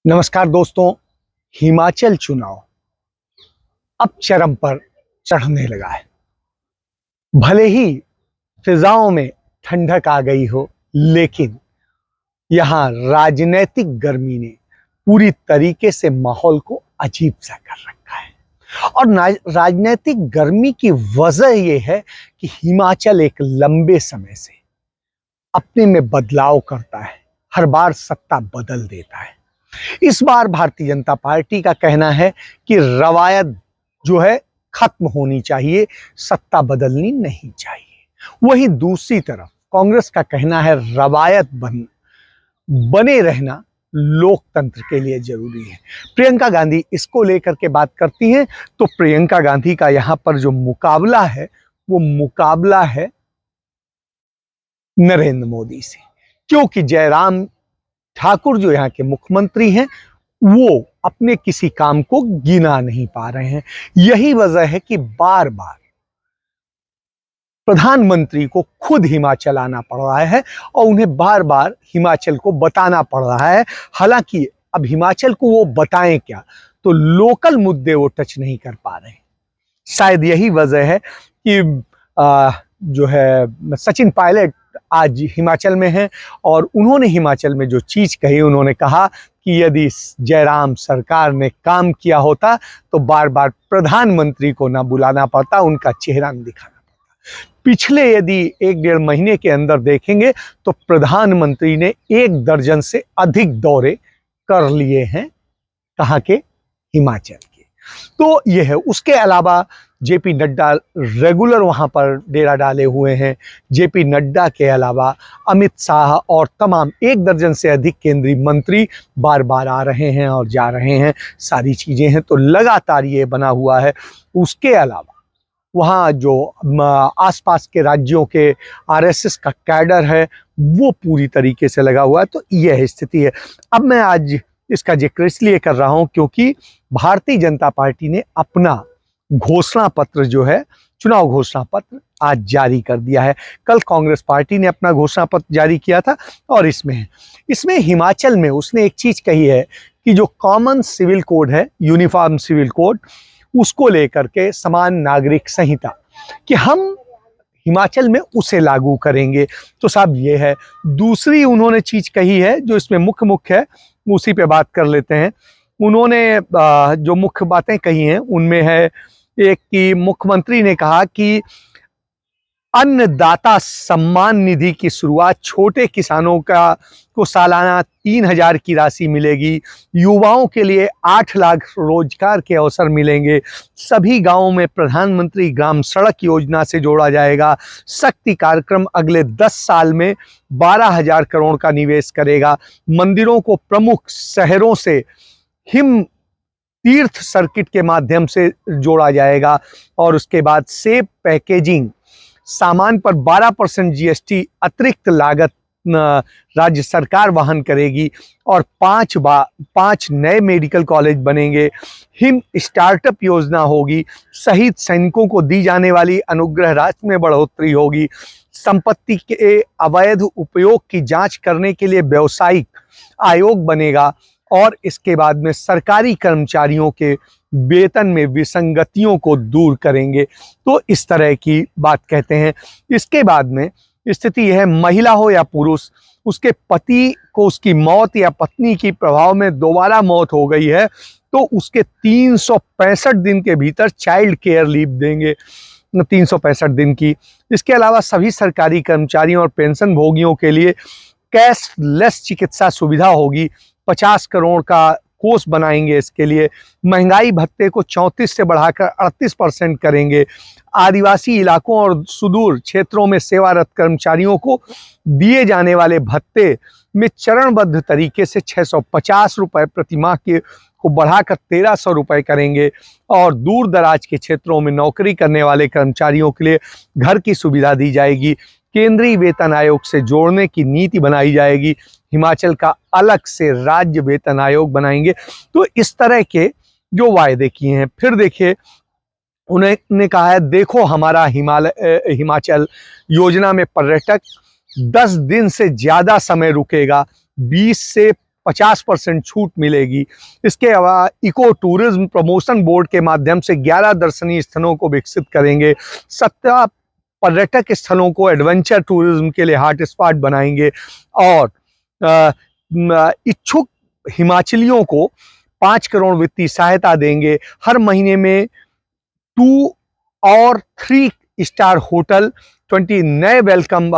नमस्कार दोस्तों। हिमाचल चुनाव अब चरम पर चढ़ने लगा है। भले ही फिजाओं में ठंडक आ गई हो, लेकिन यहां राजनीतिक गर्मी ने पूरी तरीके से माहौल को अजीब सा कर रखा है। और राजनीतिक गर्मी की वजह यह है कि हिमाचल एक लंबे समय से अपने में बदलाव करता है, हर बार सत्ता बदल देता है। इस बार भारतीय जनता पार्टी का कहना है कि रवायत जो है खत्म होनी चाहिए, सत्ता बदलनी नहीं चाहिए। वहीं दूसरी तरफ कांग्रेस का कहना है रवायत बने रहना लोकतंत्र के लिए जरूरी है। प्रियंका गांधी इसको लेकर के बात करती हैं, तो प्रियंका गांधी का यहां पर जो मुकाबला है वो मुकाबला है नरेंद्र मोदी से, क्योंकि जयराम ठाकुर जो यहाँ के मुख्यमंत्री हैं वो अपने किसी काम को गिना नहीं पा रहे हैं। यही वजह है कि बार बार प्रधानमंत्री को खुद हिमाचल आना पड़ रहा है और उन्हें बार बार हिमाचल को बताना पड़ रहा है। हालांकि अब हिमाचल को वो बताएं क्या, तो लोकल मुद्दे वो टच नहीं कर पा रहे हैं। शायद यही वजह है कि जो है सचिन पायलट आज हिमाचल में हैं और उन्होंने हिमाचल में जो चीज कही, उन्होंने कहा कि यदि जयराम सरकार ने काम किया होता तो बार बार प्रधानमंत्री को ना बुलाना पड़ता, उनका चेहरा न दिखाना पड़ता। पिछले यदि 1-1.5 महीने के अंदर देखेंगे तो प्रधानमंत्री ने 1 दर्जन से अधिक दौरे कर लिए हैं, कहाँ के? हिमाचल के। तो यह है। उसके अलावा जेपी नड्डा रेगुलर वहां पर डेरा डाले हुए हैं। जेपी नड्डा के अलावा अमित शाह और तमाम 1 दर्जन से अधिक केंद्रीय मंत्री बार बार आ रहे हैं और जा रहे हैं। सारी चीजें हैं, तो लगातार ये बना हुआ है। उसके अलावा वहाँ जो आसपास के राज्यों के आरएसएस का कैडर है वो पूरी तरीके से लगा हुआ है। तो यह स्थिति है। अब मैं आज इसका जिक्र इसलिए कर रहा हूं क्योंकि भारतीय जनता पार्टी ने अपना घोषणा पत्र जो है, चुनाव घोषणा पत्र आज जारी कर दिया है। कल कांग्रेस पार्टी ने अपना घोषणा पत्र जारी किया था और इसमें हिमाचल में उसने एक चीज कही है कि जो कॉमन सिविल कोड है, यूनिफॉर्म सिविल कोड, उसको लेकर के समान नागरिक संहिता कि हम हिमाचल में उसे लागू करेंगे। तो साहब ये है। दूसरी उन्होंने चीज कही है जो इसमें मुख्य है, उसी पे बात कर लेते हैं। उन्होंने जो मुख्य बातें कही हैं उनमें है एक कि मुख्यमंत्री ने कहा कि अन्नदाता सम्मान निधि की शुरुआत, छोटे किसानों को सालाना 3,000 की राशि मिलेगी। युवाओं के लिए 8 लाख रोजगार के अवसर मिलेंगे। सभी गांवों में प्रधानमंत्री ग्राम सड़क योजना से जोड़ा जाएगा। शक्ति कार्यक्रम अगले 10 साल में 12,000 करोड़ का निवेश करेगा। मंदिरों को प्रमुख शहरों से हिम तीर्थ सर्किट के माध्यम से जोड़ा जाएगा। और उसके बाद सेब पैकेजिंग सामान पर 12% जीएसटी अतिरिक्त लागत राज्य सरकार वहन करेगी। और 5 नए मेडिकल कॉलेज बनेंगे। हिम स्टार्टअप योजना होगी। शहीद सैनिकों को दी जाने वाली अनुग्रह राशि में बढ़ोतरी होगी। संपत्ति के अवैध उपयोग की जांच करने के लिए व्यावसायिक आयोग बनेगा। और इसके बाद में सरकारी कर्मचारियों के वेतन में विसंगतियों को दूर करेंगे। तो इस तरह की बात कहते हैं। इसके बाद में स्थिति यह है, महिला हो या पुरुष, उसके पति को उसकी मौत या पत्नी की प्रभाव में दोबारा मौत हो गई है तो उसके 365 दिन के भीतर चाइल्ड केयर लीव देंगे, 365 दिन की। इसके अलावा सभी सरकारी कर्मचारियों और पेंशन भोगियों के लिए कैशलेस चिकित्सा सुविधा होगी। 50 करोड़ का कोष बनाएंगे इसके लिए। महंगाई भत्ते को 34 से बढ़ाकर 38% करेंगे। आदिवासी इलाकों और सुदूर क्षेत्रों में सेवारत कर्मचारियों को दिए जाने वाले भत्ते में चरणबद्ध तरीके से 650 रुपए प्रति माह के को बढ़ाकर 1,300 रुपए करेंगे। और दूर दराज के क्षेत्रों में नौकरी करने वाले कर्मचारियों के लिए घर की सुविधा दी जाएगी। केंद्रीय वेतन आयोग से जोड़ने की नीति बनाई जाएगी। हिमाचल का अलग से राज्य वेतन आयोग बनाएंगे। तो इस तरह के जो वायदे किए हैं। फिर देखिए, उन्होंने कहा है, देखो हमारा हिमाचल योजना में पर्यटक 10 दिन से ज्यादा समय रुकेगा। 20 से 50% छूट मिलेगी। इसके अलावा इको टूरिज्म प्रमोशन बोर्ड के माध्यम से 11 दर्शनीय स्थलों को विकसित करेंगे। 17 पर्यटक स्थलों को एडवेंचर टूरिज्म के लिए हॉट स्पॉट बनाएंगे और इच्छुक हिमाचलियों को 5 करोड़ वित्तीय सहायता देंगे। हर महीने में 2 और 3 स्टार होटल, 20 नए वेलकम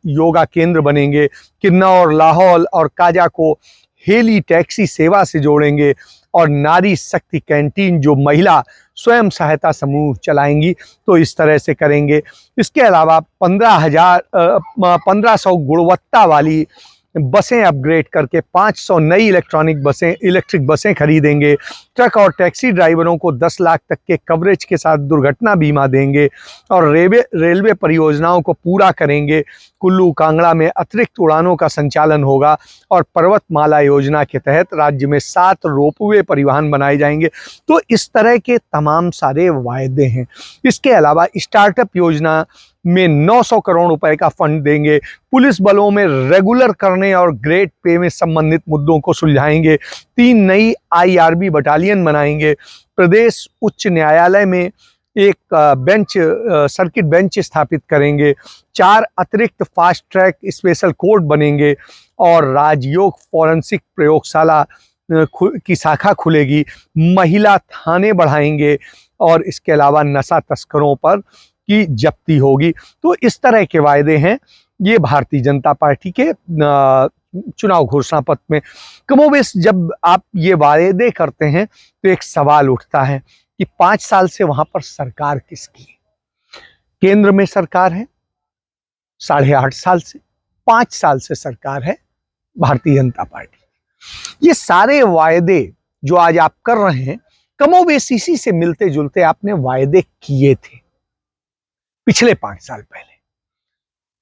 योगा केंद्र बनेंगे। किन्नौर, लाहौल और काजा को हेली टैक्सी सेवा से जोड़ेंगे और नारी शक्ति कैंटीन जो महिला स्वयं सहायता समूह चलाएंगी तो इस तरह से करेंगे। इसके अलावा 1500 गुणवत्ता वाली बसें अपग्रेड करके 500 नई इलेक्ट्रिक बसें खरीदेंगे। ट्रक और टैक्सी ड्राइवरों को 10 लाख तक के कवरेज के साथ दुर्घटना बीमा देंगे और रेलवे परियोजनाओं को पूरा करेंगे। कुल्लू कांगड़ा में अतिरिक्त उड़ानों का संचालन होगा और पर्वतमाला योजना के तहत राज्य में 7 रोपवे परिवहन बनाए जाएंगे। तो इस तरह के तमाम सारे वायदे हैं। इसके अलावा स्टार्टअप योजना में 900 करोड़ रुपए का फंड देंगे। पुलिस बलों में रेगुलर करने और ग्रेड पे में संबंधित मुद्दों को सुलझाएंगे। 3 नई IRB बटालियन बनाएंगे। प्रदेश उच्च न्यायालय में एक सर्किट बेंच स्थापित करेंगे। 4 अतिरिक्त फास्ट ट्रैक स्पेशल कोर्ट बनेंगे और राजयोग फॉरेंसिक प्रयोगशाला की शाखा खुलेगी। महिला थाने बढ़ाएंगे और इसके अलावा नशा तस्करों पर की जब्ती होगी। तो इस तरह के वायदे हैं ये भारतीय जनता पार्टी के चुनाव घोषणा पत्र में। कमोबेश जब आप ये वायदे करते हैं तो एक सवाल उठता है कि 5 साल से वहां पर सरकार किसकी है? केंद्र में सरकार है 8.5 साल से, 5 साल से सरकार है भारतीय जनता पार्टी। ये सारे वायदे जो आज आप कर रहे हैं कमोबेश इसी से मिलते जुलते आपने वायदे किए थे पिछले 5 साल पहले।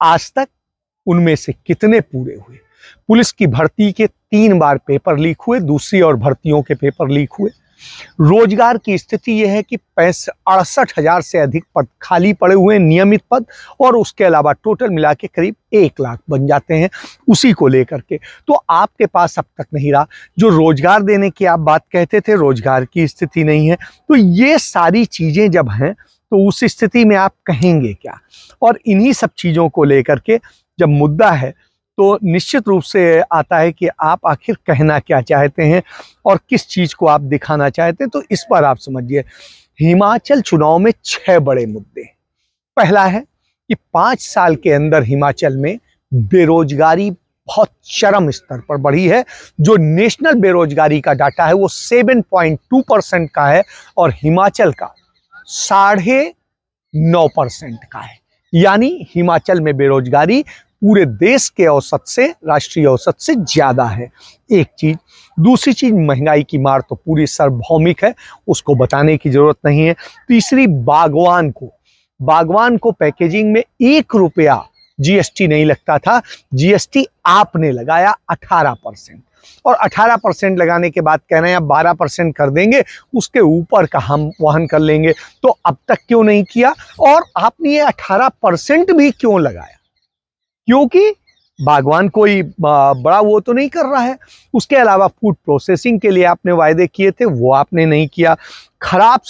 आज तक उनमें से कितने पूरे हुए? पुलिस की भर्ती के 3 बार पेपर लीक हुए, दूसरी और भर्तियों के पेपर लीक हुए। रोजगार की स्थिति यह है कि 68,000 से अधिक पद खाली पड़े हुए नियमित पद और उसके अलावा टोटल मिला के करीब 1 लाख बन जाते हैं उसी को लेकर के। तो आपके पास अब तक नहीं रहा। जो रोजगार देने की आप बात कहते थे, रोजगार की स्थिति नहीं है। तो ये सारी चीजें जब हैं तो उस स्थिति में आप कहेंगे क्या? और इन्हीं सब चीजों को लेकर के जब मुद्दा है तो निश्चित रूप से आता है कि आप आखिर कहना क्या चाहते हैं और किस चीज को आप दिखाना चाहते हैं। तो इस पर आप समझिए, हिमाचल चुनाव में 6 बड़े मुद्दे। पहला है कि 5 साल के अंदर हिमाचल में बेरोजगारी बहुत चरम स्तर पर बढ़ी है। जो नेशनल बेरोजगारी का डाटा है वो 7.2% का है और हिमाचल का 9.5% का है। यानी हिमाचल में बेरोजगारी पूरे देश के औसत से, राष्ट्रीय औसत से ज्यादा है। एक चीज। दूसरी चीज, महंगाई की मार तो पूरी सार्वभौमिक है, उसको बताने की जरूरत नहीं है। तीसरी, बागवान को पैकेजिंग में 1 रुपया GST नहीं लगता था, GST आपने लगाया 18% और 18% लगाने के बाद कह रहे हैं अब 12% कर देंगे, उसके ऊपर का हम वहन कर लेंगे। तो अब तक क्यों नहीं किया? और आपने ये 18% भी क्यों लगाया? क्योंकि बागवान कोई बड़ा वो तो नहीं कर रहा है। उसके अलावा फूड प्रोसेसिंग के लिए आपने वायदे किए थे, वो आपने नहीं किया। खराब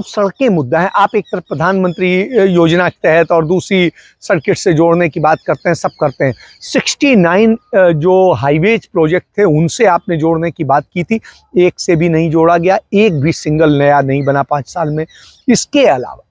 सड़कें मुद्दा है। आप एक तरफ प्रधानमंत्री योजना के तहत और दूसरी सर्किट से जोड़ने की बात करते हैं, सब करते हैं। 69 जो हाईवेज प्रोजेक्ट थे उनसे आपने जोड़ने की बात की थी, एक से भी नहीं जोड़ा गया, एक भी सिंगल नया नहीं बना 5 साल में। इसके अलावा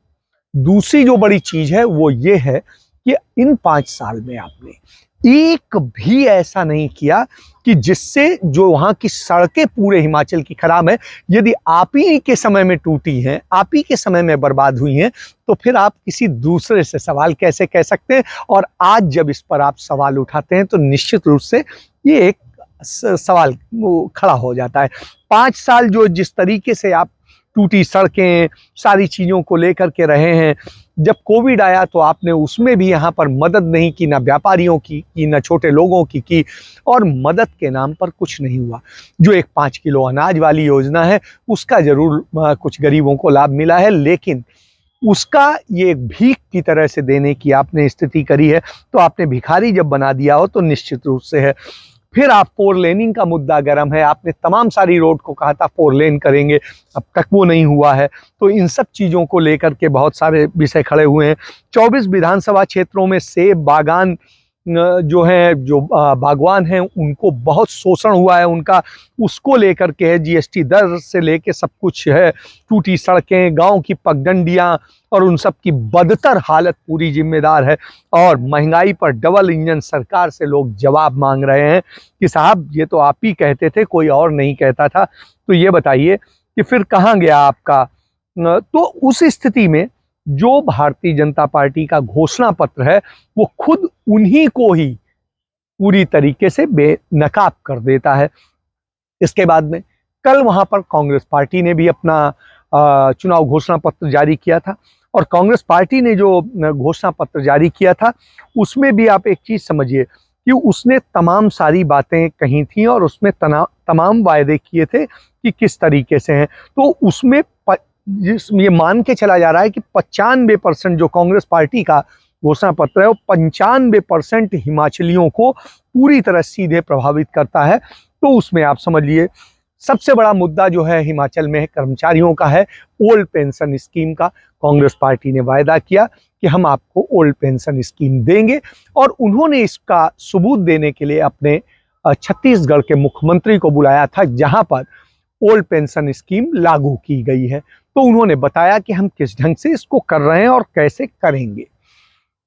दूसरी जो बड़ी चीज है वो ये है कि इन 5 साल में आपने एक भी ऐसा नहीं किया कि जिससे जो वहां की सड़कें पूरे हिमाचल की खराब है, यदि आप ही के समय में टूटी हैं, आप ही के समय में बर्बाद हुई हैं, तो फिर आप किसी दूसरे से सवाल कैसे कह सकते हैं? और आज जब इस पर आप सवाल उठाते हैं तो निश्चित रूप से ये एक सवाल खड़ा हो जाता है। 5 साल जो जिस तरीके से आप टूटी सड़कें, सारी चीज़ों को लेकर के रहे हैं, जब कोविड आया तो आपने उसमें भी यहाँ पर मदद नहीं की, ना व्यापारियों की ना छोटे लोगों की और मदद के नाम पर कुछ नहीं हुआ। जो एक 5 किलो अनाज वाली योजना है उसका जरूर कुछ गरीबों को लाभ मिला है, लेकिन उसका ये भीख की तरह से देने की आपने स्थिति करी है। तो आपने भिखारी जब बना दिया हो तो निश्चित रूप से है। फिर आप 4 लेनिंग का मुद्दा गर्म है, आपने तमाम सारी रोड को कहा था 4 लेन करेंगे, अब तक वो नहीं हुआ है। तो इन सब चीज़ों को लेकर के बहुत सारे विषय खड़े हुए हैं। 24 विधानसभा क्षेत्रों में सेब बागान जो है, जो बागवान हैं, उनको बहुत शोषण हुआ है उनका, उसको लेकर के है। जीएसटी दर से लेके सब कुछ है, टूटी सड़कें, गांव की पगडंडियां और उन सब की बदतर हालत पूरी जिम्मेदार है। और महंगाई पर डबल इंजन सरकार से लोग जवाब मांग रहे हैं कि साहब ये तो आप ही कहते थे, कोई और नहीं कहता था। तो ये बताइए कि फिर कहाँ गया आपका। तो उस स्थिति में जो भारतीय जनता पार्टी का घोषणा पत्र है वो खुद उन्हीं को ही पूरी तरीके से बेनकाब कर देता है। इसके बाद में कल वहां पर कांग्रेस पार्टी ने भी अपना चुनाव घोषणा पत्र जारी किया था। और कांग्रेस पार्टी ने जो घोषणा पत्र जारी किया था उसमें भी आप एक चीज समझिए कि उसने तमाम सारी बातें कही थी और उसमें तमाम वायदे किए थे कि किस तरीके से हैं। तो उसमें ये मान के चला जा रहा है कि 95% जो कांग्रेस पार्टी का घोषणा पत्र है वो 95% हिमाचलियों को पूरी तरह सीधे प्रभावित करता है। तो उसमें आप समझिए सबसे बड़ा मुद्दा जो है हिमाचल में कर्मचारियों का है, ओल्ड पेंशन स्कीम का। कांग्रेस पार्टी ने वायदा किया कि हम आपको ओल्ड पेंशन स्कीम देंगे और उन्होंने इसका सबूत देने के लिए अपने छत्तीसगढ़ के मुख्यमंत्री को बुलाया था जहां पर ओल्ड पेंशन स्कीम लागू की गई है। तो उन्होंने बताया कि हम किस ढंग से इसको कर रहे हैं और कैसे करेंगे,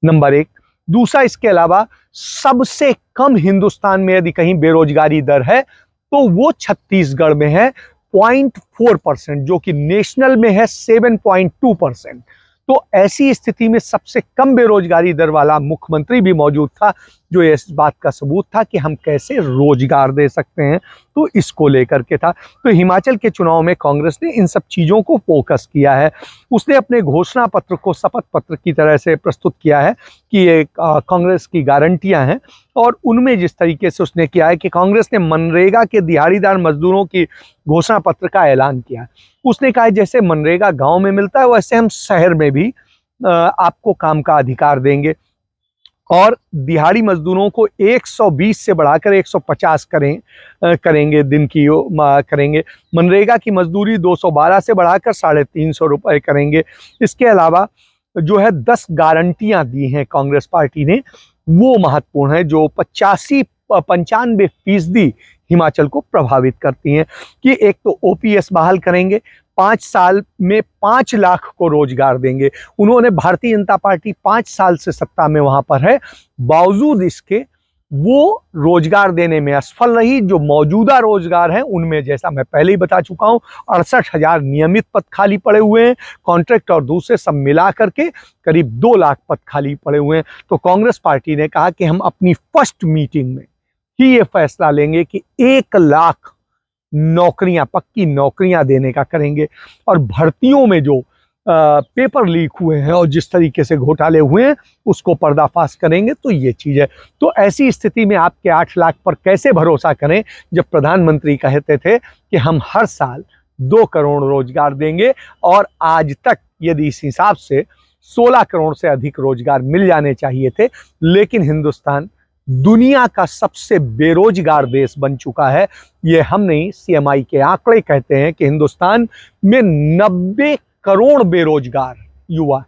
नंबर 1। दूसरा, इसके अलावा सबसे कम हिंदुस्तान में यदि कहीं बेरोजगारी दर है तो वो छत्तीसगढ़ में है 0.4%, जो कि नेशनल में है 7.2%। तो ऐसी स्थिति में सबसे कम बेरोजगारी दर वाला मुख्यमंत्री भी मौजूद था, जो इस बात का सबूत था कि हम कैसे रोजगार दे सकते हैं। तो इसको लेकर के था। तो हिमाचल के चुनाव में कांग्रेस ने इन सब चीज़ों को फोकस किया है। उसने अपने घोषणा पत्र को शपथ पत्र की तरह से प्रस्तुत किया है कि ये कांग्रेस की गारंटियां हैं। और उनमें जिस तरीके से उसने किया है कि कांग्रेस ने मनरेगा के दिहाड़ीदार मजदूरों की घोषणा पत्र का ऐलान किया है। उसने कहा जैसे मनरेगा गांव में मिलता है वैसे हम शहर में भी आपको काम का अधिकार देंगे और दिहाड़ी मजदूरों को 120 से बढ़ाकर 150 करेंगे दिन की करेंगे। मनरेगा की मजदूरी 212 से बढ़ाकर 350 रुपये करेंगे। इसके अलावा जो है 10 गारंटियां दी हैं कांग्रेस पार्टी ने, वो महत्वपूर्ण है, जो 95% हिमाचल को प्रभावित करती हैं। कि एक तो ओपीएस बहाल करेंगे, 5 साल में 5 लाख को रोजगार देंगे। उन्होंने, भारतीय जनता पार्टी 5 साल से सत्ता में वहां पर है, बावजूद इसके वो रोजगार देने में असफल रही। जो मौजूदा रोजगार है उनमें, जैसा मैं पहले ही बता चुका हूं, 68,000 नियमित पद खाली पड़े हुए हैं, कॉन्ट्रैक्ट और दूसरे सब मिला करके करीब 2 लाख पद खाली पड़े हुए हैं। तो कांग्रेस पार्टी ने कहा कि हम अपनी फर्स्ट मीटिंग में ही ये फैसला लेंगे कि 1 लाख नौकरियां, पक्की नौकरियां देने का करेंगे। और भर्तियों में जो पेपर लीक हुए हैं और जिस तरीके से घोटाले हुए हैं उसको पर्दाफाश करेंगे। तो ये चीज़ है। तो ऐसी स्थिति में आपके 8 लाख पर कैसे भरोसा करें जब प्रधानमंत्री कहते थे कि हम हर साल 2 करोड़ रोजगार देंगे, और आज तक यदि इस हिसाब से 16 करोड़ से अधिक रोजगार मिल जाने चाहिए थे। लेकिन हिंदुस्तान दुनिया का सबसे बेरोजगार देश बन चुका है। ये हम नहीं, सीएमआई के आंकड़े कहते हैं कि हिंदुस्तान में 90 करोड़ बेरोजगार युवा,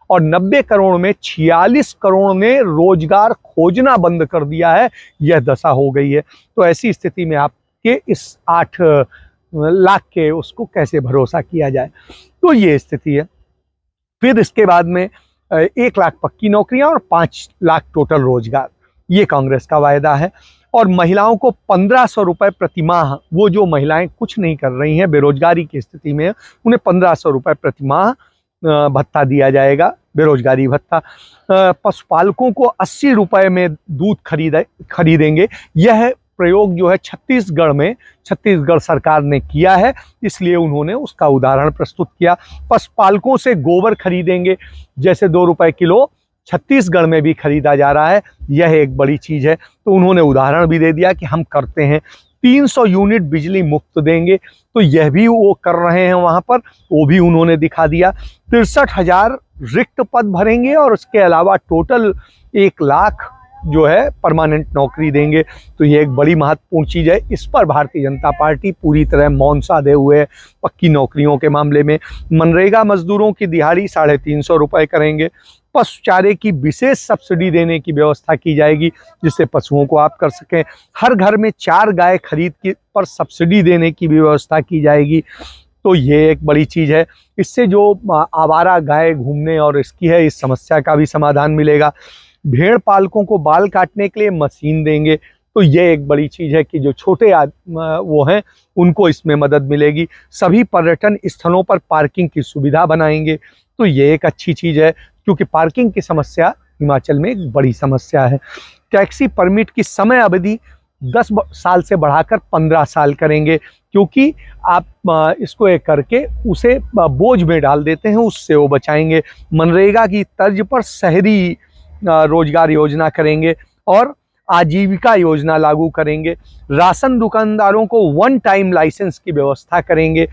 और 90 करोड़ में 46 करोड़ ने रोजगार खोजना बंद कर दिया है। यह दशा हो गई है। तो ऐसी स्थिति में आपके इस 8 लाख के उसको कैसे भरोसा किया जाए। तो ये स्थिति है। फिर इसके बाद में 1 लाख पक्की नौकरियां और 5 लाख टोटल रोजगार, ये कांग्रेस का वायदा है। और महिलाओं को 1500 रुपये प्रति माह, वो जो महिलाएं कुछ नहीं कर रही हैं, बेरोजगारी की स्थिति में, उन्हें 1500 रुपये प्रति माह भत्ता दिया जाएगा, बेरोजगारी भत्ता। पशुपालकों को 80 रुपये में दूध खरीदेंगे। यह प्रयोग जो है छत्तीसगढ़ सरकार ने किया है, इसलिए उन्होंने उसका उदाहरण प्रस्तुत किया। पशुपालकों से गोबर खरीदेंगे, जैसे 2 रुपये किलो छत्तीसगढ़ में भी खरीदा जा रहा है। यह एक बड़ी चीज़ है। तो उन्होंने उदाहरण भी दे दिया कि हम करते हैं। 300 यूनिट बिजली मुफ्त देंगे, तो यह भी वो कर रहे हैं वहाँ पर, वो भी उन्होंने दिखा दिया। 63,000 रिक्त पद भरेंगे और उसके अलावा टोटल 1 लाख जो है परमानेंट नौकरी देंगे। तो ये एक बड़ी महत्वपूर्ण चीज़ है। इस पर भारतीय जनता पार्टी पूरी तरह मौन साधे हुए है। पक्की नौकरियों के मामले में मनरेगा मजदूरों की दिहाड़ी 350 रुपये करेंगे। पशु चारे की विशेष सब्सिडी देने की व्यवस्था की जाएगी, जिससे पशुओं को आप कर सकें। हर घर में 4 गाय खरीद की पर सब्सिडी देने की भी व्यवस्था की जाएगी। तो ये एक बड़ी चीज़ है। इससे जो आवारा गाय घूमने और इसकी है, इस समस्या का भी समाधान मिलेगा। भेड़ पालकों को बाल काटने के लिए मशीन देंगे। तो ये एक बड़ी चीज़ है कि जो छोटे वो हैं उनको इसमें मदद मिलेगी। सभी पर्यटन स्थलों पर पार्किंग की सुविधा बनाएंगे। तो ये एक अच्छी चीज़ है, क्योंकि पार्किंग की समस्या हिमाचल में एक बड़ी समस्या है। टैक्सी परमिट की समय अवधि 10 साल से बढ़ाकर 15 साल करेंगे, क्योंकि आप इसको एक करके उसे बोझ में डाल देते हैं, उससे वो बचाएंगे। मनरेगा की तर्ज पर शहरी रोजगार योजना करेंगे और आजीविका योजना लागू करेंगे। राशन दुकानदारों को 1 टाइम लाइसेंस की व्यवस्था करेंगे।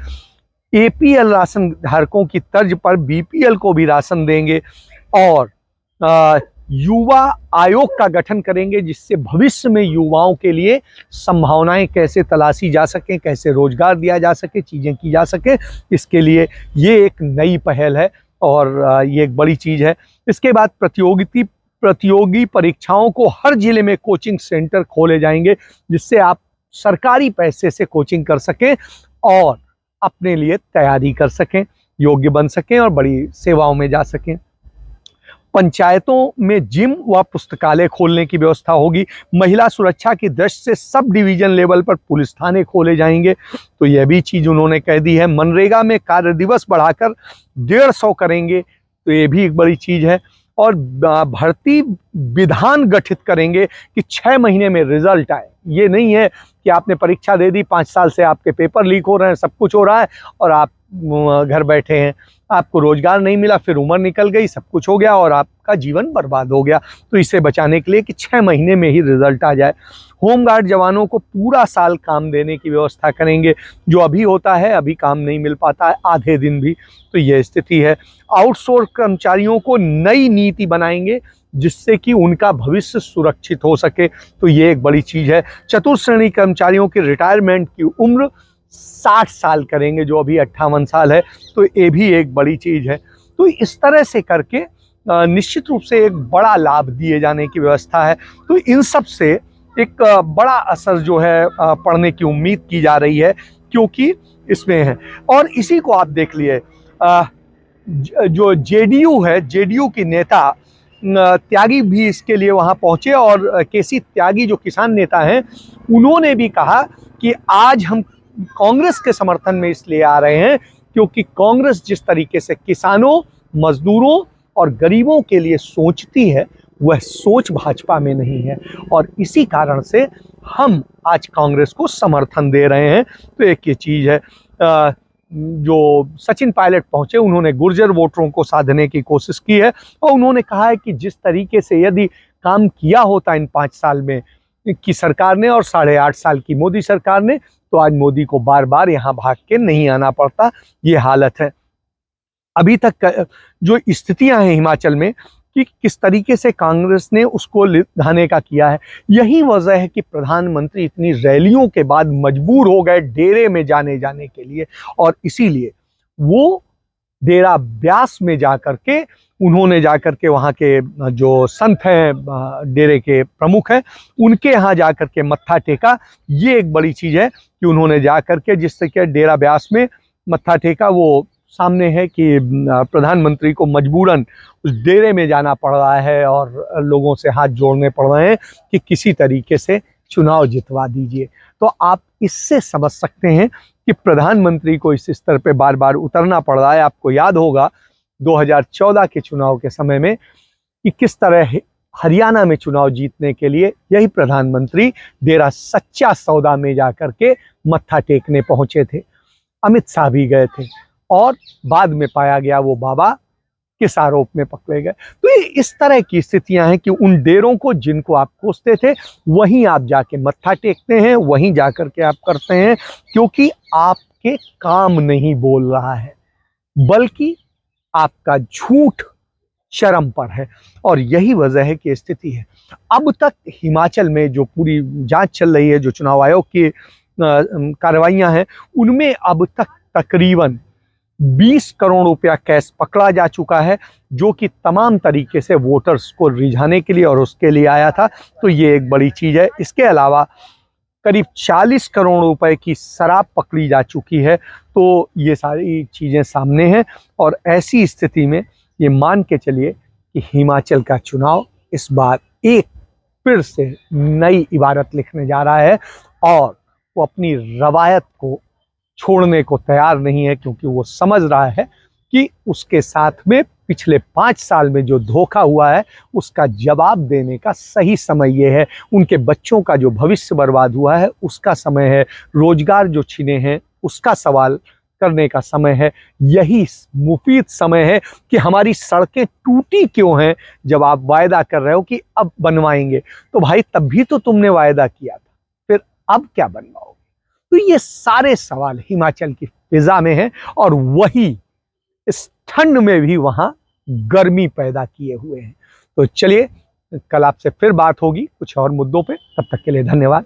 एपीएल राशन धारकों की तर्ज पर बीपीएल को भी राशन देंगे और युवा आयोग का गठन करेंगे, जिससे भविष्य में युवाओं के लिए संभावनाएं कैसे तलाशी जा सकें, कैसे रोजगार दिया जा सके, चीज़ें की जा सके, इसके लिए ये एक नई पहल है और ये एक बड़ी चीज़ है। इसके बाद प्रतियोगी परीक्षाओं को हर जिले में कोचिंग सेंटर खोले जाएंगे, जिससे आप सरकारी पैसे से कोचिंग कर सकें और अपने लिए तैयारी कर सकें, योग्य बन सकें और बड़ी सेवाओं में जा सकें। पंचायतों में जिम व पुस्तकालय खोलने की व्यवस्था होगी। महिला सुरक्षा की दृष्टि से सब डिवीजन लेवल पर पुलिस थाने खोले जाएंगे। तो यह भी चीज़ उन्होंने कह दी है। मनरेगा में कार्य दिवस बढ़ाकर 150 करेंगे। तो ये भी एक बड़ी चीज़ है। और भर्ती विधान गठित करेंगे कि 6 महीने में रिजल्ट आए। ये नहीं है कि आपने परीक्षा दे दी, 5 साल से आपके पेपर लीक हो रहे हैं, सब कुछ हो रहा है और आप घर बैठे हैं, आपको रोजगार नहीं मिला, फिर उम्र निकल गई, सब कुछ हो गया और आपका जीवन बर्बाद हो गया। तो इसे बचाने के लिए कि 6 महीने में ही रिजल्ट आ जाए। होमगार्ड जवानों को पूरा साल काम देने की व्यवस्था करेंगे। जो अभी होता है, अभी काम नहीं मिल पाता है, आधे दिन भी। तो ये स्थिति है। आउटसोर्स कर्मचारियों को नई नीति बनाएंगे, जिससे कि उनका भविष्य सुरक्षित हो सके। तो ये एक बड़ी चीज़ है। चतुर्थ श्रेणी कर्मचारियों की रिटायरमेंट की उम्र 60 साल करेंगे, जो अभी 58 साल है। तो ये भी एक बड़ी चीज़ है। तो इस तरह से करके निश्चित रूप से एक बड़ा लाभ दिए जाने की व्यवस्था है। तो इन सब से एक बड़ा असर जो है पड़ने की उम्मीद की जा रही है, क्योंकि इसमें है। और इसी को आप देख लिए, जो जेडीयू है, जेडीयू की नेता त्यागी भी इसके लिए वहाँ पहुँचे और केसी त्यागी जो किसान नेता हैं, उन्होंने भी कहा कि आज हम कांग्रेस के समर्थन में इसलिए आ रहे हैं क्योंकि कांग्रेस जिस तरीके से किसानों, मजदूरों और गरीबों के लिए सोचती है, वह सोच भाजपा में नहीं है और इसी कारण से हम आज कांग्रेस को समर्थन दे रहे हैं। तो एक ये चीज़ है। जो सचिन पायलट पहुंचे, उन्होंने गुर्जर वोटरों को साधने की कोशिश की है और उन्होंने कहा है कि जिस तरीके से यदि काम किया होता इन 5 साल में की सरकार ने और 8.5 साल की मोदी सरकार ने, तो आज मोदी को बार बार यहाँ भाग के नहीं आना पड़ता। ये हालत है। अभी तक जो स्थितियां हैं हिमाचल में कि किस तरीके से कांग्रेस ने उसको लिधाने का किया है, यही वजह है कि प्रधानमंत्री इतनी रैलियों के बाद मजबूर हो गए डेरे में जाने के लिए और इसीलिए वो डेरा ब्यास में जाकर के उन्होंने जाकर के वहाँ के जो संत हैं, डेरे के प्रमुख हैं, उनके यहाँ जाकर के मत्था टेका। ये एक बड़ी चीज़ है कि उन्होंने जाकर के जिससे कि डेरा ब्यास में मत्था टेका। वो सामने है कि प्रधानमंत्री को मजबूरन उस डेरे में जाना पड़ रहा है और लोगों से हाथ जोड़ने पड़ रहे हैं कि किसी तरीके से चुनाव जितवा दीजिए। तो आप इससे समझ सकते हैं कि प्रधानमंत्री को इस स्तर पे बार बार उतरना पड़ रहा है। आपको याद होगा 2014 के चुनाव के समय में कि किस तरह हरियाणा में चुनाव जीतने के लिए यही प्रधानमंत्री डेरा सच्चा सौदा में जाकर के मत्था टेकने पहुंचे थे। अमित शाह भी गए थे और बाद में पाया गया वो बाबा किस आरोप में पकड़े गए। तो ये इस तरह की स्थितियां हैं कि उन डेरों को जिनको आप कोसते थे, वहीं आप जाके मत्था टेकते हैं, वहीं जाकर के आप करते हैं, क्योंकि आपके काम नहीं बोल रहा है, बल्कि आपका झूठ चरम पर है और यही वजह है कि स्थिति है। अब तक हिमाचल में जो पूरी जांच चल रही है, जो चुनाव आयोग की कार्रवाइयां हैं, उनमें अब तक तकरीबन 20 करोड़ रुपया कैश पकड़ा जा चुका है, जो कि तमाम तरीके से वोटर्स को रिझाने के लिए और उसके लिए आया था। तो ये एक बड़ी चीज है। इसके अलावा करीब 40 करोड़ रुपए की शराब पकड़ी जा चुकी है। तो ये सारी चीजें सामने हैं और ऐसी स्थिति में ये मान के चलिए कि हिमाचल का चुनाव इस बार एक फिर से नई इबारत लिखने जा रहा है और वो अपनी रवायत को छोड़ने को तैयार नहीं है, क्योंकि वो समझ रहा है कि उसके साथ में पिछले 5 साल में जो धोखा हुआ है उसका जवाब देने का सही समय ये है। उनके बच्चों का जो भविष्य बर्बाद हुआ है उसका समय है, रोजगार जो छीने हैं उसका सवाल करने का समय है। यही मुफीद समय है कि हमारी सड़कें टूटी क्यों हैं। जब आप वायदा कर रहे हो कि अब बनवाएंगे, तो भाई तब भी तो तुमने वायदा किया था, फिर अब क्या बनवाओगे? तो ये सारे सवाल हिमाचल की फिजा में हैं और वही इस ठंड में भी वहां गर्मी पैदा किए हुए हैं। तो चलिए, कल आपसे फिर बात होगी कुछ और मुद्दों पे। तब तक के लिए धन्यवाद।